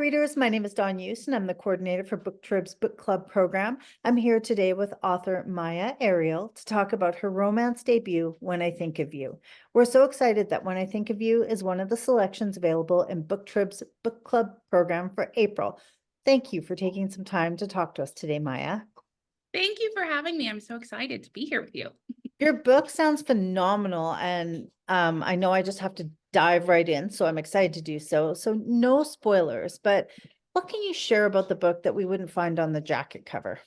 readers. My name is Dawn Hughes, and I'm the coordinator for Booktrib's book club program. I'm here today with author Myah Ariel to talk about her romance debut, When I Think of You. We're so excited that When I Think of You is one of the selections available in Booktrib's book club program for April. Thank you for taking some time to talk to us today, Myah. Thank you for having me. I'm so excited to be here with you. Your book sounds phenomenal, and I know I just have to dive right in, so I'm excited to do so. So no spoilers, but what can you share about the book that we wouldn't find on the jacket cover?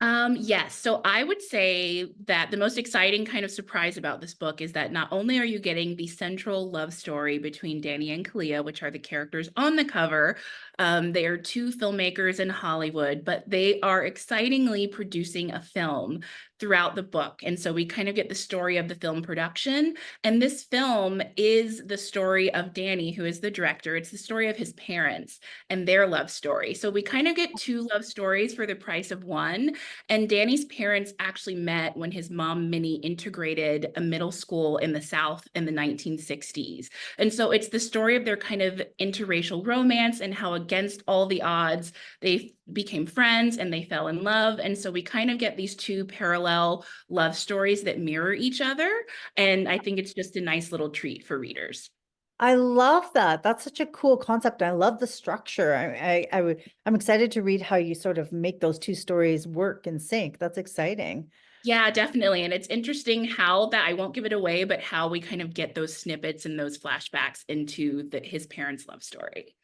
Yes, so I would say that the most exciting kind of surprise about this book is that not only are you getting the central love story between Danny and Kalia, which are the characters on the cover, they are two filmmakers in Hollywood, but they are excitingly producing a film throughout the book. And so we kind of get the story of the film production. And this film is the story of Danny, who is the director. It's the story of his parents and their love story. So we kind of get two love stories for the price of one. And Danny's parents actually met when his mom, Minnie, integrated a middle school in the South in the 1960s. And so it's the story of their kind of interracial romance and how against all the odds, they became friends and they fell in love. And so we kind of get these two parallel love stories that mirror each other. And I think it's just a nice little treat for readers. I love that. That's such a cool concept. I love the structure. I'm excited to read how you sort of make those two stories work in sync. That's exciting. Yeah, definitely. And it's interesting how that I won't give it away, but how we kind of get those snippets and those flashbacks into his parents' love story.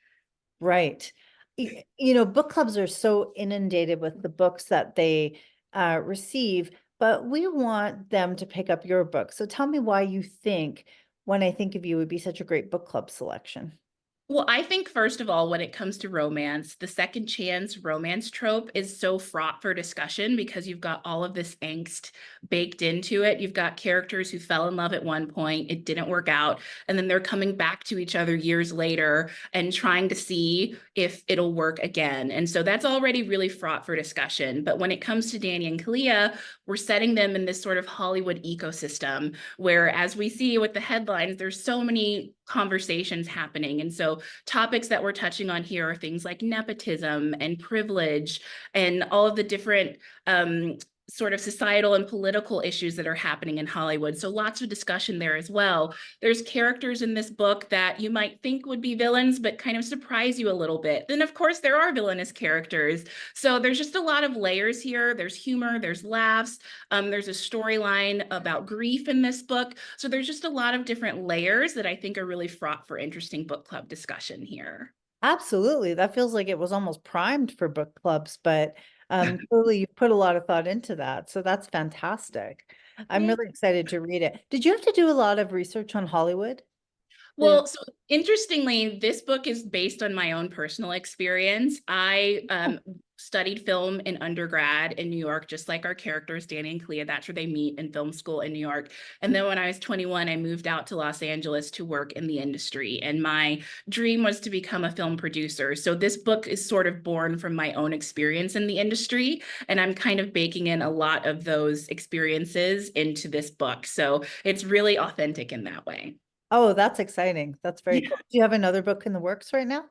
Right. You know, book clubs are so inundated with the books that they receive, but we want them to pick up your book. So tell me why you think When I Think of You would be such a great book club selection. Well, I think first of all, when it comes to romance, the second chance romance trope is so fraught for discussion because you've got all of this angst baked into it. You've got characters who fell in love at one point, it didn't work out, and then they're coming back to each other years later and trying to see if it'll work again. And so that's already really fraught for discussion. But when it comes to Danny and Kalia, we're setting them in this sort of Hollywood ecosystem where, as we see with the headlines, there's so many conversations happening. And so topics that we're touching on here are things like nepotism and privilege and all of the different sort of societal and political issues that are happening in Hollywood. So lots of discussion there as well. There's characters in this book that you might think would be villains, but kind of surprise you a little bit. Then, of course, there are villainous characters. So there's just a lot of layers here. There's humor, there's laughs. There's a storyline about grief in this book. So there's just a lot of different layers that I think are really fraught for interesting book club discussion here. Absolutely. That feels like it was almost primed for book clubs, but clearly you put a lot of thought into that. So that's fantastic. I'm really excited to read it. Did you have to do a lot of research on Hollywood? Well, so interestingly, this book is based on my own personal experience. I studied film in undergrad in New York, just like our characters, Danny and Kalia. That's where they meet in film school in New York. And then when I was 21, I moved out to Los Angeles to work in the industry. And my dream was to become a film producer. So this book is sort of born from my own experience in the industry. And I'm kind of baking in a lot of those experiences into this book. So it's really authentic in that way. Oh, that's exciting. That's very cool. Do you have another book in the works right now?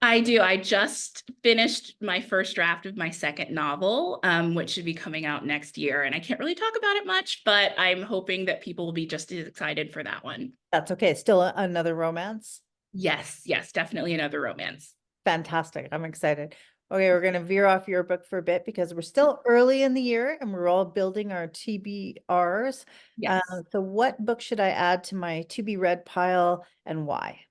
I do. I just finished my first draft of my second novel, which should be coming out next year. And I can't really talk about it much, but I'm hoping that people will be just as excited for that one. That's okay. Still another romance. Yes, yes, definitely another romance. Fantastic. I'm excited. Okay, we're going to veer off your book for a bit because we're still early in the year and we're all building our TBRs. Yes. So what book should I add to my to be read pile and why?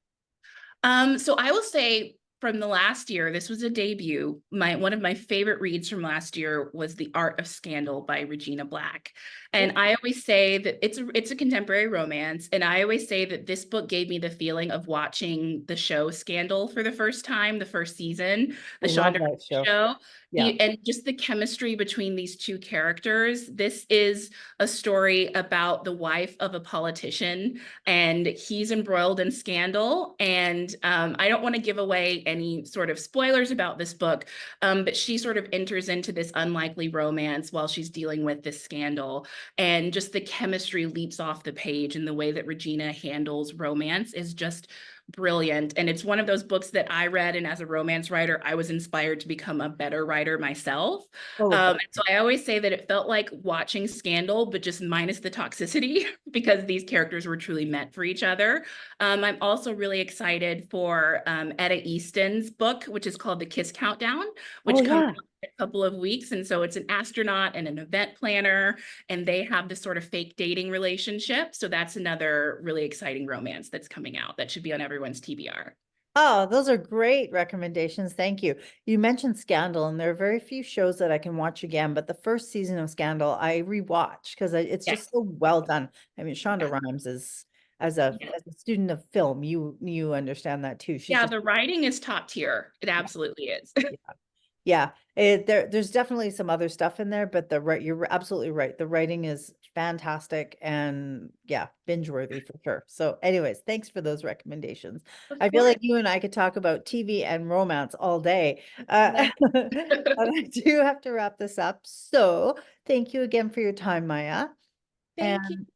So I will say from the last year, this was a debut. One of my favorite reads from last year was The Art of Scandal by Regina Black. And I always say that it's a contemporary romance. And I always say that this book gave me the feeling of watching the show Scandal for the first time, the first season, I the love Shonda that show. show. Yeah. And just the chemistry between these two characters. This is a story about the wife of a politician, and he's embroiled in scandal. And I don't want to give away any sort of spoilers about this book, but she sort of enters into this unlikely romance while she's dealing with this scandal. And just the chemistry leaps off the page, and the way that Regina handles romance is just brilliant. And it's one of those books that I read, and as a romance writer, I was inspired to become a better writer myself. Oh, And so I always say that it felt like watching Scandal, but just minus the toxicity, because these characters were truly meant for each other. I'm also really excited for Etta Easton's book, which is called The Kiss Countdown, oh which comes yeah. out in a couple of weeks. And so it's an astronaut and an event planner, and they have this sort of fake dating relationship. So that's another really exciting romance that's coming out that should be on everyone's TBR. Oh, those are great recommendations. Thank you. You mentioned Scandal, and there are very few shows that I can watch again, but the first season of Scandal I rewatch because it's Yes. just so well done. I mean, Shonda Yeah. Rhimes is as a Yeah. as a student of film, you understand that too. She's Yeah, just the writing is top tier. It yeah, absolutely is. yeah. Yeah, there's definitely some other stuff in there, but you're absolutely right. The writing is fantastic and yeah, binge worthy for sure. So anyways, thanks for those recommendations. Of I feel like course. you and I could talk about TV and romance all day. Yeah. But I do have to wrap this up. So thank you again for your time, Maya, Thank you. and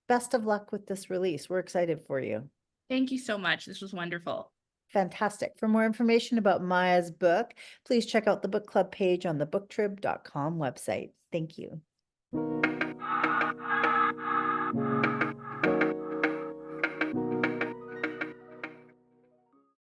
best of luck with this release. We're excited for you. Thank you so much. This was wonderful. Fantastic. For more information about Maya's book, please check out the book club page on the booktrib.com website. Thank you.